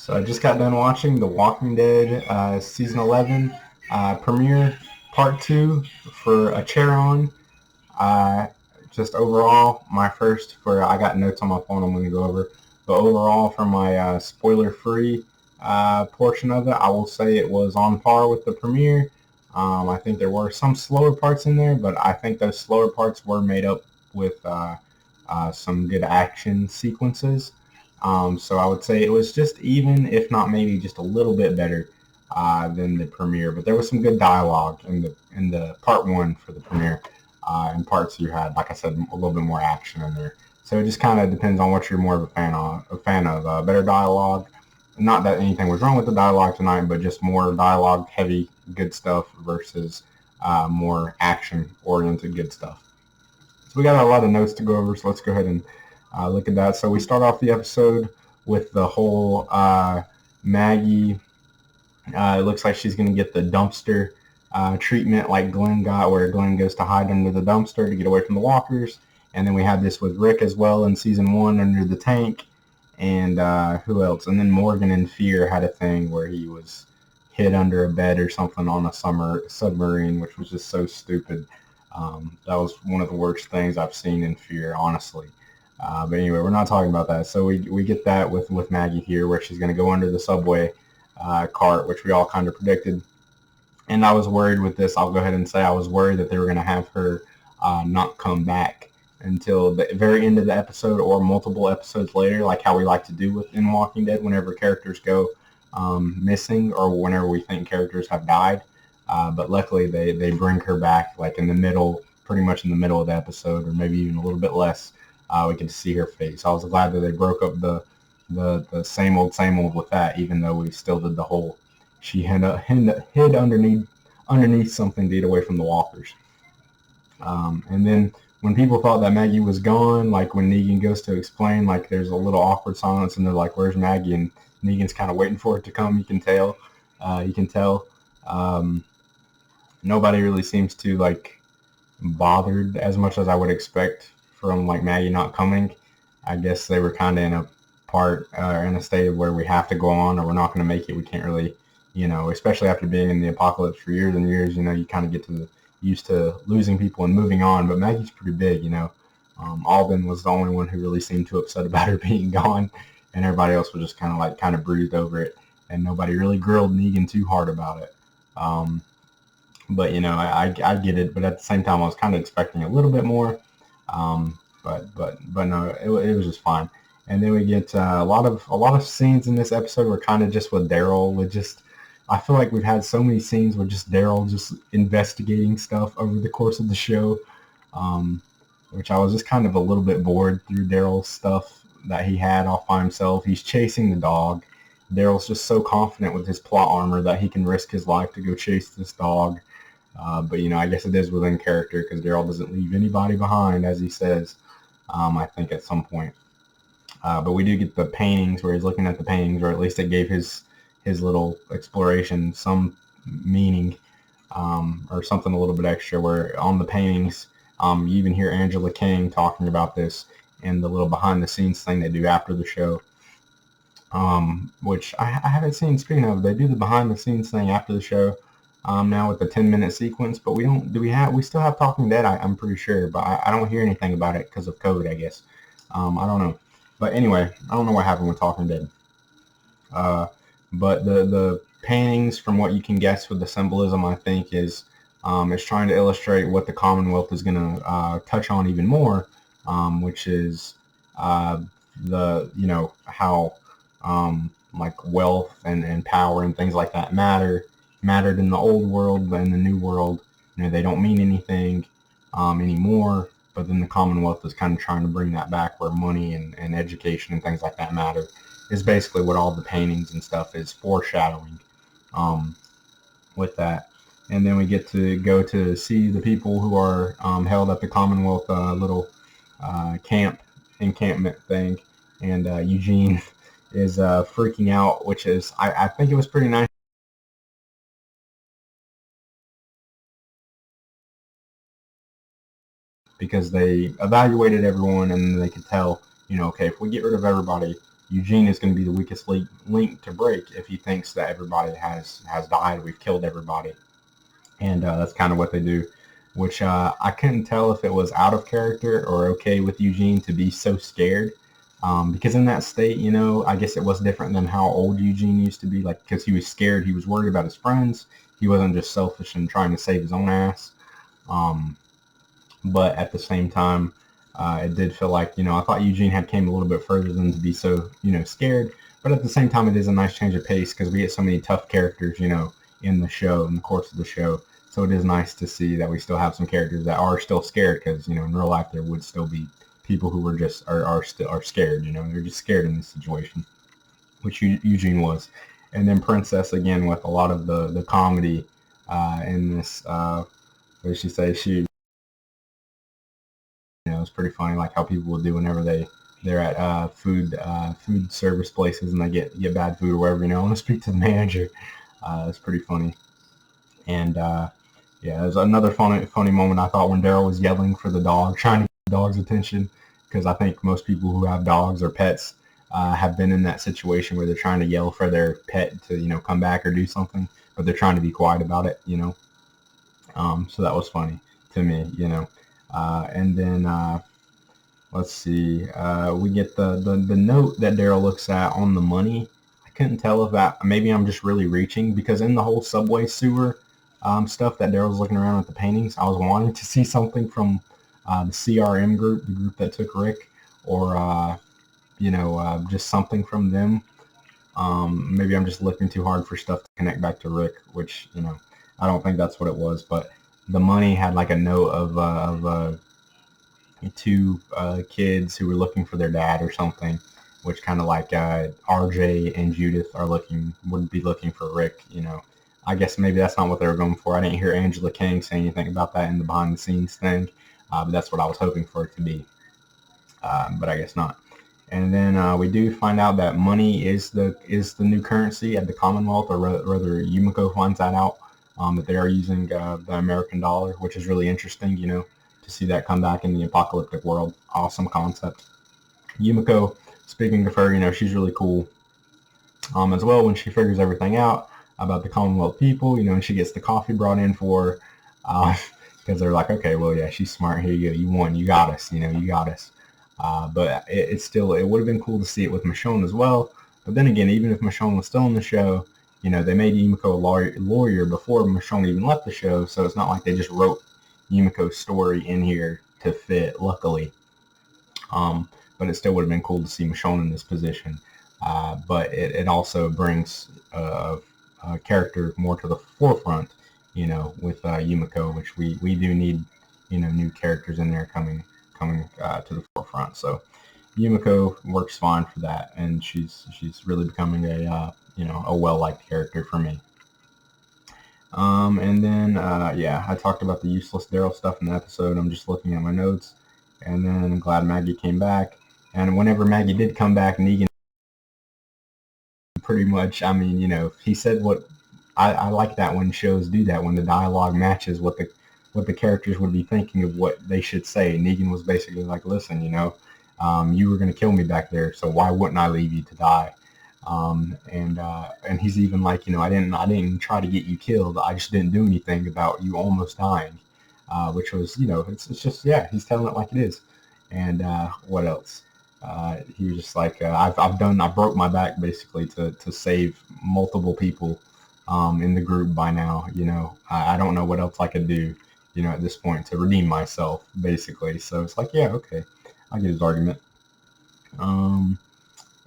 So I just got done watching The Walking Dead season 11 premiere part 2 for Acheron. Uh, just overall, my first for I got notes on my phone I'm going to go over. But overall, for my spoiler-free portion of it, I will say it was on par with the premiere. I think there were some slower parts in there, but I think those slower parts were made up with some good action sequences. So I would say it was just even, if not maybe just a little bit better than the premiere. But there was some good dialogue in the part one for the premiere. And parts you had, like I said, a little bit more action in there. So it just kind of depends on what you're more of a fan of. Better dialogue. Not that anything was wrong with the dialogue tonight, but just more dialogue heavy good stuff versus more action oriented good stuff. So we got a lot of notes to go over, so let's go ahead and look at that. So we start off the episode with the whole Maggie. It looks like she's going to get the dumpster treatment like Glenn got, where Glenn goes to hide under the dumpster to get away from the walkers. And then we had this with Rick as well in season 1 under the tank. And who else? And then Morgan in Fear had a thing where he was hid under a bed or something on a submarine, which was just so stupid. That was one of the worst things I've seen in Fear, honestly. But anyway, we're not talking about that. So we get that with Maggie here, where she's going to go under the subway cart, which we all kind of predicted. And I was worried with this. I'll go ahead and say I was worried that they were going to have her not come back until the very end of the episode or multiple episodes later, like how we like to do within Walking Dead whenever characters go missing or whenever we think characters have died. But luckily they bring her back like in the middle, pretty much in the middle of the episode, or maybe even a little bit less. We can see her face. I was glad that they broke up the same old with that, even though we still did the whole she hid underneath something to get away from the walkers. And then when people thought that Maggie was gone, like when Negan goes to explain, like there's a little awkward silence and they're like, where's Maggie? And Negan's kind of waiting for it to come. You can tell. Nobody really seems to like bothered as much as I would expect from like Maggie not coming. I guess they were kind of in a state of where we have to go on or we're not going to make it. We can't really, especially after being in the apocalypse for years and years, you kind of get used to losing people and moving on. But Maggie's pretty big, Alden was the only one who really seemed too upset about her being gone, and everybody else was just kind of brooded over it, and nobody really grilled Negan too hard about it. But I get it, but at the same time I was kind of expecting a little bit more. But no, it was just fine. And then we get a lot of scenes in this episode were kind of just with Daryl. I feel like we've had so many scenes with just Daryl just investigating stuff over the course of the show, which I was just kind of a little bit bored through Daryl's stuff that he had off by himself. He's chasing the dog. Daryl's just so confident with his plot armor that he can risk his life to go chase this dog. But I guess it is within character because Daryl doesn't leave anybody behind, as he says, I think at some point. But we do get the paintings where he's looking at the paintings, or at least it gave his little exploration some meaning, or something a little bit extra, where on the paintings, you even hear Angela King talking about this in the little behind the scenes thing they do after the show, which I haven't seen. Speaking of, they do the behind the scenes thing after the show now with the 10-minute sequence, but we still have Talking Dead, I'm pretty sure, but I don't hear anything about it because of COVID, I guess. I don't know. But anyway, I don't know what happened with Talking Dead. But the paintings, from what you can guess with the symbolism, I think is trying to illustrate what the Commonwealth is going to touch on even more, which is how like wealth and power and things like that mattered in the old world, but in the new world, they don't mean anything anymore. But then the Commonwealth is kind of trying to bring that back, where money and education and things like that matter, is basically what all the paintings and stuff is foreshadowing with that. And then we get to go to see the people who are held at the Commonwealth little encampment thing. And Eugene is freaking out, which is, I think it was pretty nice. Because they evaluated everyone and they could tell, okay, if we get rid of everybody, Eugene is going to be the weakest link to break if he thinks that everybody has died. We've killed everybody, and that's kind of what they do. Which I couldn't tell if it was out of character or okay with Eugene to be so scared. Because in that state, I guess it was different than how old Eugene used to be. Like, because he was scared, he was worried about his friends. He wasn't just selfish and trying to save his own ass. Um, but at the same time, it did feel like, I thought Eugene had came a little bit further than to be so, scared. But at the same time, it is a nice change of pace because we get so many tough characters, in the show, in the course of the show. So it is nice to see that we still have some characters that are still scared because, in real life, there would still be people who were just are scared. They're just scared in this situation, which Eugene was. And then Princess again with a lot of the comedy in this. What did she say? It's pretty funny, like how people will do whenever they're at food service places and they get bad food or whatever. I want to speak to the manager. It's pretty funny. And yeah, there's another funny moment I thought when Daryl was yelling for the dog, trying to get the dog's attention, because I think most people who have dogs or pets have been in that situation where they're trying to yell for their pet to come back or do something, but they're trying to be quiet about it. So that was funny to me. And then let's see, we get the note that Daryl looks at on the money. I couldn't tell if that, maybe I'm just really reaching, because in the whole subway sewer stuff that Daryl's looking around at the paintings, I was wanting to see something from the CRM group, the group that took Rick, or just something from them. Maybe I'm just looking too hard for stuff to connect back to Rick, which I don't think that's what it was. But the money had like a note of two kids who were looking for their dad or something, which kind of like RJ and Judith would be looking for Rick. I guess maybe that's not what they were going for. I didn't hear Angela King say anything about that in the behind the scenes thing, but that's what I was hoping for it to be. But I guess not. And then we do find out that money is the new currency at the Commonwealth, or rather Yumiko finds that out, that they are using the American dollar, which is really interesting, to see that come back in the apocalyptic world. Awesome concept. Yumiko, speaking of her, she's really cool as well when she figures everything out about the Commonwealth people, and she gets the coffee brought in for her, because they're like, okay, well, yeah, she's smart. Here you go. You won. You got us. You got us. But it would have been cool to see it with Michonne as well. But then again, even if Michonne was still in the show, they made Yumiko a lawyer before Michonne even left the show, so it's not like they just wrote Yumiko's story in here to fit, luckily. But it still would have been cool to see Michonne in this position. But it also brings a character more to the forefront, with Yumiko, which we do need, new characters in there coming to the forefront. So Yumiko works fine for that, and she's really becoming a well-liked character for me. And then yeah, I talked about the useless Daryl stuff in the episode. I'm just looking at my notes, and then I'm glad Maggie came back. And whenever Maggie did come back, Negan pretty much, he said what I like that when shows do that, when the dialogue matches what the characters would be thinking of what they should say. Negan was basically like, listen, you were going to kill me back there, so why wouldn't I leave you to die? And he's even like, I didn't try to get you killed. I just didn't do anything about you almost dying, which was, it's just, yeah, he's telling it like it is. And what else? He was just like, I broke my back basically to save multiple people in the group by now. I don't know what else I could do, at this point to redeem myself, basically. So it's like, yeah, okay, I get his argument. And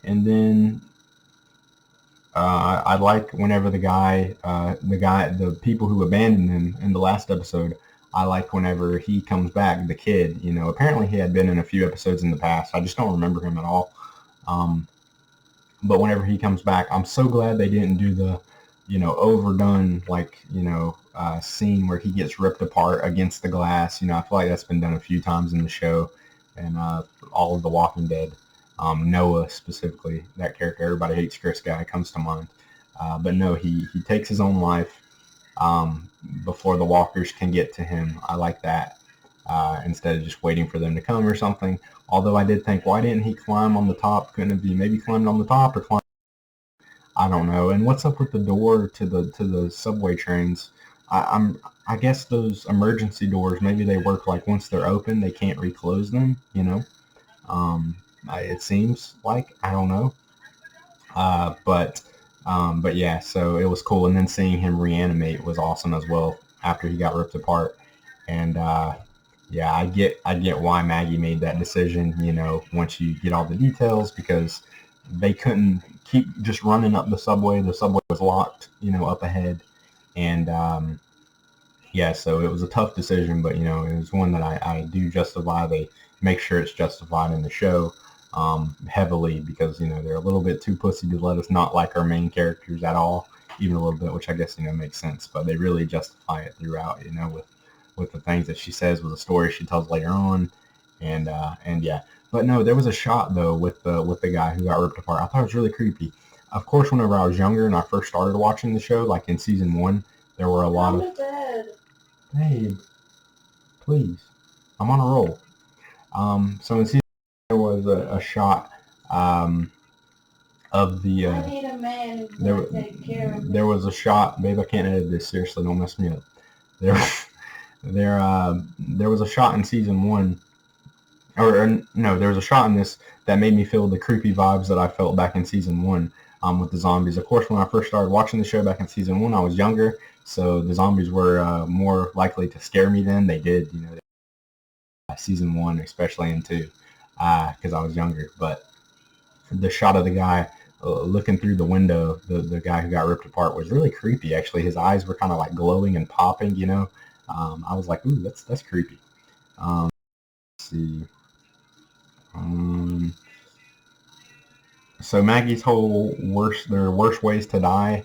then I like whenever the people who abandoned him in the last episode, I like whenever he comes back, the kid, apparently he had been in a few episodes in the past. I just don't remember him at all. But whenever he comes back, I'm so glad they didn't do the, overdone, scene where he gets ripped apart against the glass. I feel like that's been done a few times in the show, and all of The Walking Dead. Noah specifically, that character, everybody hates Chris guy, comes to mind. But no, he takes his own life before the walkers can get to him. I like that. instead of just waiting for them to come or something. Although I did think, why didn't he climb on the top? Couldn't it be maybe climbed on the top or climb? I don't know. And what's up with the door to the subway trains? I guess those emergency doors, maybe they work like once they're open, they can't reclose them. Um, it seems like, I don't know. But yeah, so it was cool. And then seeing him reanimate was awesome as well after he got ripped apart. And yeah, I get why Maggie made that decision. Once you get all the details, because they couldn't keep just running up the subway. The subway was locked, up ahead, and yeah, so it was a tough decision, but it was one that I do justify. They make sure it's justified in the show heavily, because they're a little bit too pussy to let us not like our main characters at all, even a little bit, which I guess makes sense. But they really justify it throughout, with the things that she says, with the story she tells later on, and yeah. But no, there was a shot though with the guy who got ripped apart. I thought it was really creepy. Of course, whenever I was younger and I first started watching the show, like in season 1, there were a lot of. Babe, please, I'm on a roll. So in season 1, there was a shot of the. I need a man who can take care of me. There was a shot, babe. I can't edit this. Seriously, don't mess me up. There was a shot in season 1, or no, there was a shot in this that made me feel the creepy vibes that I felt back in season 1 with the zombies. Of course, when I first started watching the show back in season 1, I was younger, so the zombies were more likely to scare me than they did, season 1, especially in 2, because I was younger. But the shot of the guy looking through the window, the guy who got ripped apart, was really creepy. Actually, his eyes were kind of like glowing and popping. I was like, ooh, that's creepy. Let's see. So Maggie's whole worst ways to die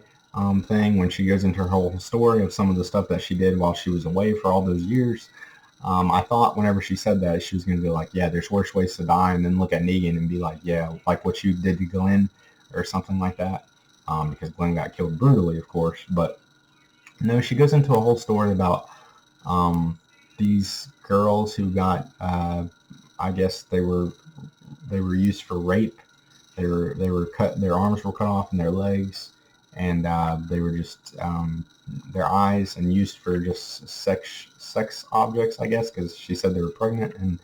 thing, when she goes into her whole story of some of the stuff that she did while she was away for all those years. I thought whenever she said that, she was going to be like, yeah, there's worse ways to die, and then look at Negan and be like, yeah, like what you did to Glenn or something like that, because Glenn got killed brutally, of course. But no, she goes into a whole story about these girls who got, I guess they were used for rape. They were cut. Their arms were cut off and their legs, and they were just their eyes, and used for just sex objects, I guess, because she said they were pregnant and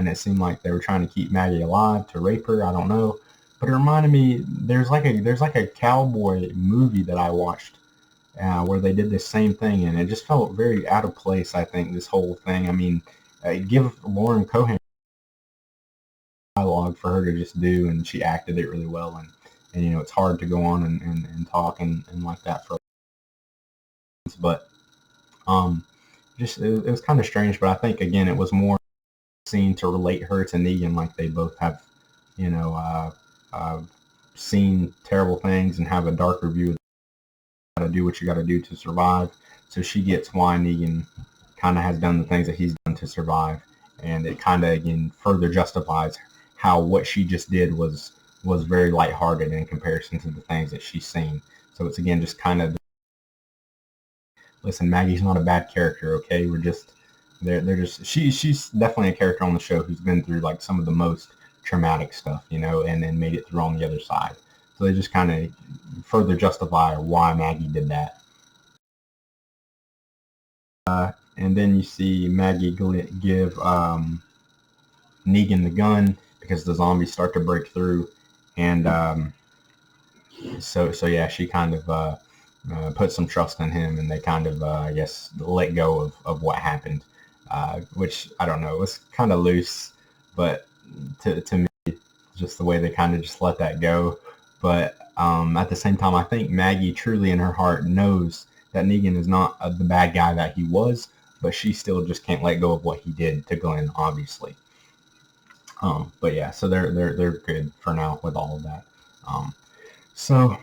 it seemed like they were trying to keep Maggie alive to rape her. I don't know, but it reminded me, there's like a cowboy movie that I watched where they did the same thing, and it just felt very out of place. I think this whole thing. I mean, give Lauren Cohan dialogue for her to just do, and she acted it really well, and it's hard to go on and talk and like that for, but just it was kind of strange. But I think, again, it was more seen to relate her to Negan, like they both have seen terrible things and have a darker view of how to do what you got to do to survive. So she gets why Negan kind of has done the things that he's done to survive, and it kind of, again, further justifies how what she just did was very lighthearted in comparison to the things that she's seen. So it's, again, just kind of, listen, Maggie's not a bad character, okay? We're just, they're just, she's definitely a character on the show who's been through like some of the most traumatic stuff, and then made it through on the other side. So they just kind of further justify why Maggie did that. And then you see Maggie give Negan the gun because the zombies start to break through, and so yeah, she kind of put some trust in him, and they kind of I guess let go of what happened, which, I don't know, it was kind of loose, but to me, just the way they kind of just let that go. But at the same time, I think Maggie truly in her heart knows that Negan is not the bad guy that he was, but she still just can't let go of what he did to Glenn, obviously. But yeah, so they're good for now with all of that. So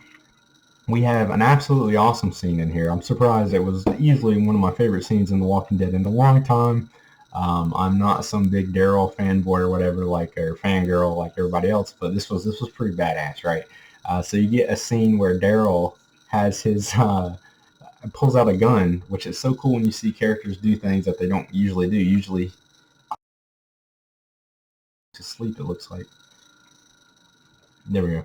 we have an absolutely awesome scene in here. I'm surprised. It was easily one of my favorite scenes in The Walking Dead in a long time. I'm not some big Daryl fanboy or whatever, or fangirl like everybody else, but this was pretty badass, right? So you get a scene where Daryl has his pulls out a gun, which is so cool when you see characters do things that they don't usually do. Usually to sleep, it looks like. There we go.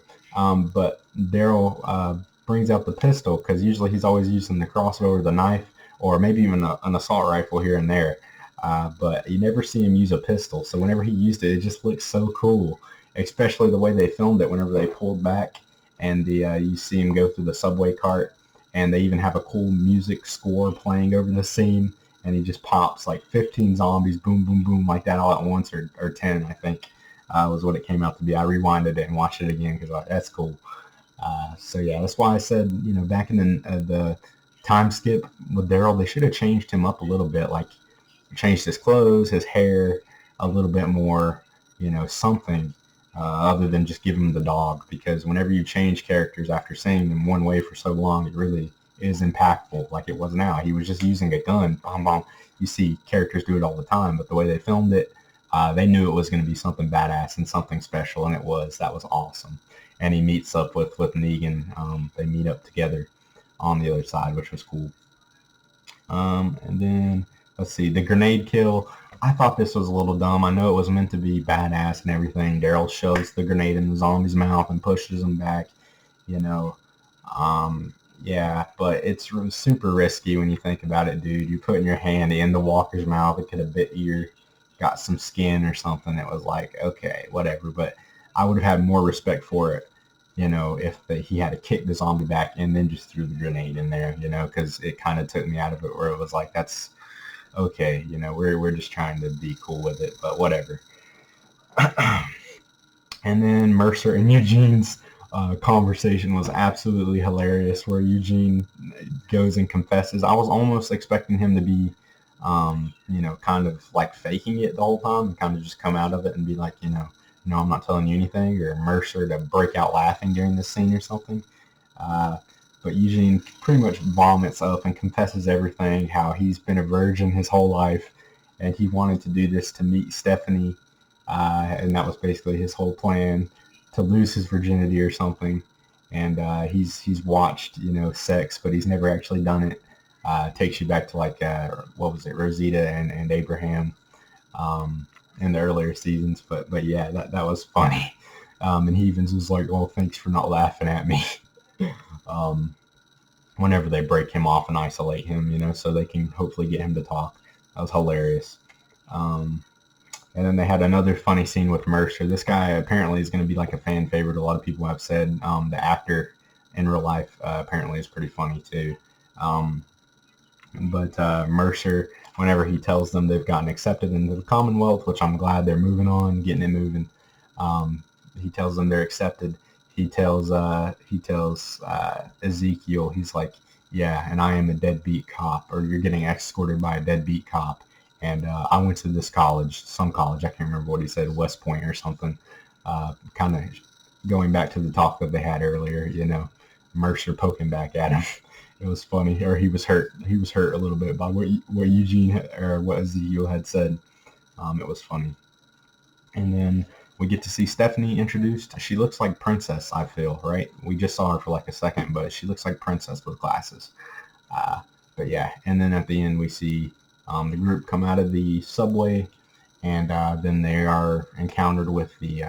But Daryl brings out the pistol because usually he's always using the crossbow or the knife or maybe even an assault rifle here and there. But you never see him use a pistol. So whenever he used it, it just looks so cool, especially the way they filmed it whenever they pulled back and you see him go through the subway cart, and they even have a cool music score playing over the scene, and he just pops like 15 zombies, boom, boom, boom, like that all at once, or 10, I think, was what it came out to be. I rewinded it and watched it again because that's cool. So yeah, that's why I said, back in the time skip with Daryl, they should have changed him up a little bit, like changed his clothes, his hair, a little bit more, something other than just give him the dog. Because whenever you change characters after seeing them one way for so long, it really is impactful. Like it was now. He was just using a gun. Bom, bom. You see characters do it all the time, but the way they filmed it, they knew it was going to be something badass and something special, and it was. That was awesome. And he meets up with Negan. They meet up together on the other side, which was cool. And then, let's see, the grenade kill. I thought this was a little dumb. I know it was meant to be badass and everything. Daryl shoves the grenade in the zombie's mouth and pushes him back, you know. Yeah, but it's super risky when you think about it, dude. You're putting your hand in the walker's mouth. It could have bit you, got some skin or something. It was like, okay, whatever. But I would have had more respect for it, if he had to kick the zombie back and then just threw the grenade in there, because it kind of took me out of it where it was like, that's okay, we're just trying to be cool with it, but whatever. And then Mercer and Eugene's conversation was absolutely hilarious, where Eugene goes and confesses. I was almost expecting him to be, kind of like faking it the whole time and kind of just come out of it and be like, no, I'm not telling you anything, or Mercer to break out laughing during this scene or something. But Eugene pretty much vomits up and confesses everything, how he's been a virgin his whole life, and he wanted to do this to meet Stephanie, and that was basically his whole plan, to lose his virginity or something. And he's watched, sex, but he's never actually done it. Takes you back to like, what was it, Rosita and Abraham in the earlier seasons. But yeah, that was funny. And he even was like, well, thanks for not laughing at me. Whenever they break him off and isolate him, so they can hopefully get him to talk. That was hilarious. And then they had another funny scene with Mercer. This guy apparently is going to be like a fan favorite. A lot of people have said the actor in real life apparently is pretty funny too. But Mercer, whenever he tells them they've gotten accepted into the Commonwealth, which I'm glad they're moving on, getting it moving, he tells them they're accepted. He tells Ezekiel, he's like, yeah, and I am a deadbeat cop, or you're getting escorted by a deadbeat cop. And I went to this college, some college, I can't remember what he said, West Point or something, kind of going back to the talk that they had earlier, Mercer poking back at him. It was funny, or he was hurt a little bit by what Eugene or what Ezekiel had said. It was funny. And then we get to see Stephanie introduced. She looks like Princess, I feel, right? We just saw her for like a second, but she looks like Princess with glasses. But yeah, and then at the end we see the group come out of the subway, and then they are encountered with the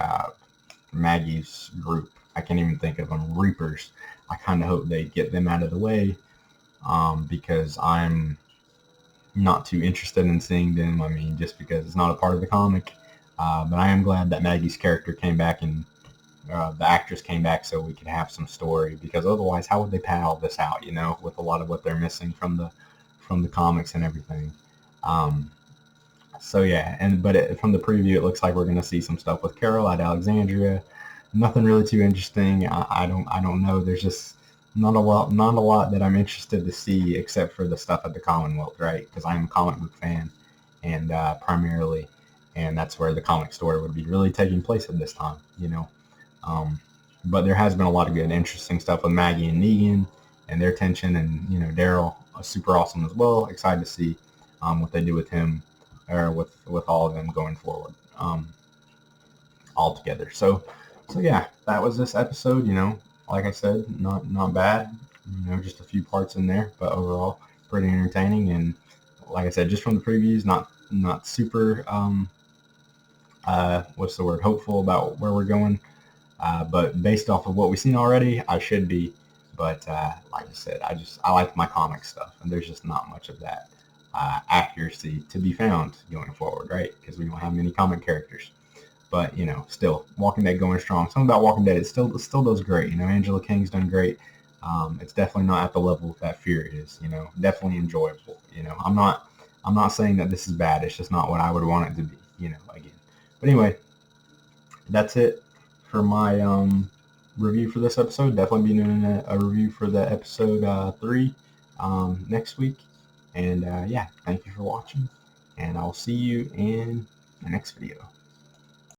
Maggie's group. I can't even think of them, Reapers. I kind of hope they get them out of the way, because I'm not too interested in seeing them. I mean, just because it's not a part of the comic. But I am glad that Maggie's character came back and the actress came back so we could have some story, because otherwise how would they pad all this out, with a lot of what they're missing from the comics and everything. So yeah, but from the preview it looks like we're going to see some stuff with Carol at Alexandria. Nothing really too interesting. I don't know. There's just not a lot that I'm interested to see, except for the stuff at the Commonwealth, right? Because I'm a comic book fan, and primarily, and that's where the comic story would be really taking place at this time, But there has been a lot of good, interesting stuff with Maggie and Negan and their tension, and Daryl, super awesome as well. Excited to see what they do with him, or with all of them going forward, all together. So yeah, that was this episode. Like I said, not bad. just a few parts in there, but overall pretty entertaining. And like I said, just from the previews, not super what's the word, hopeful about where we're going. But based off of what we've seen already, I should be. But like I said, I like my comic stuff, and there's just not much of that accuracy to be found going forward, right? Because we don't have many comic characters. But still, Walking Dead going strong. Something about Walking Dead, it still does great. Angela King's done great. It's definitely not at the level that Fear is. Definitely enjoyable. I'm not saying that this is bad. It's just not what I would want it to be. Again. But anyway, that's it for my review for this episode. Definitely be doing a review for the episode 3 next week. And yeah, thank you for watching, and I'll see you in the next video.